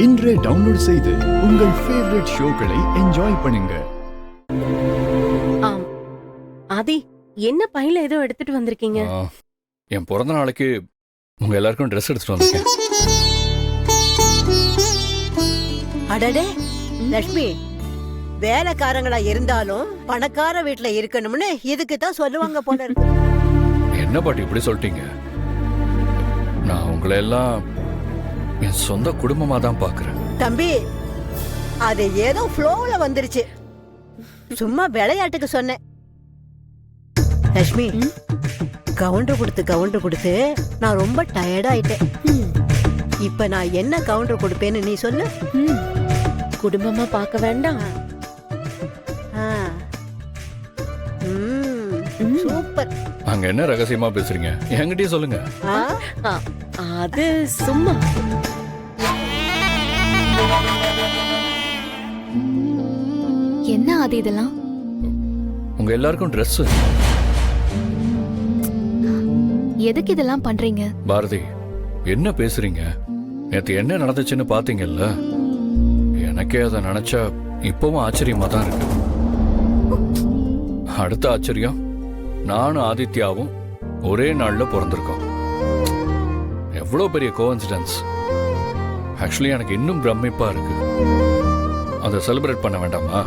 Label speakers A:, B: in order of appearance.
A: இன்றே டவுன்லோட் செய்து உங்கள் ஃபேவரட் ஷோக்களை என்ஜாய் பண்ணுங்க.
B: ஆதி, என்ன பையில ஏதோ எடுத்துட்டு வந்திருக்கீங்க?
C: என் பிறந்த நாளைக்கு உங்க எல்லாருக்கும் ட்ரெஸ் எடுத்துட்டு வந்திருக்கேன்.
D: அடடே லட்சுமி, வேலைக்காரங்களா இருந்தாலும் பணக்கார வீட்டுல இருக்கணும்னு இதுக்கு தான் சொல்லுவாங்க போல இருக்கு.
C: என்ன பாட்டி இப்படி சொல்லிட்டீங்க? நான் உங்களை எல்லாம் என் சொந்த குடும்பமா தான் பாக்குறேன்.
D: தம்பி, அது ஏதோ ஃப்ளோல வந்துருச்சு, சும்மா விளையாட்டுக்கு சொன்னேன். லட்சுமி, கவுண்டர் கொடுத்து நான் ரொம்ப டயர்ட் ஆயிட்டேன். இப்ப நான் என்ன கவுண்டர் கொடுப்பேன்னு நீ சொல்லு.
B: குடும்பமா பார்க்க வேண்டாம்.
D: சூப்பர்.
C: அங்க என்ன ரகசியமா பேசுறீங்க? என்கிட்டயே சொல்லுங்க.
B: அது சும்மா.
E: என்ன ஆதி இதெல்லாம்?
C: உங்க எல்லாருக்கும் ட்ரெஸ்.
E: எதுக்கு இதெல்லாம் பண்றீங்க?
C: பாரதி, என்ன பேசுறீங்க? நேத்து என்ன நடந்துச்சுன்னு பாத்தீங்கல்ல? எனக்கே அதை நினைச்சா இப்பவும் ஆச்சரியமா தான் இருக்கு. அடுத்த ஆச்சரியம், நானும் ஆதித்யாவும் ஒரே நாள்ல பிறந்திருக்கோம். எவ்வளவு பெரிய கோஇன்சிடென்ஸ். ஆக்சுவலி எனக்கு இன்னும் பிரமிப்பா இருக்கு. அதை செலிப்ரேட் பண்ண வேண்டாமா?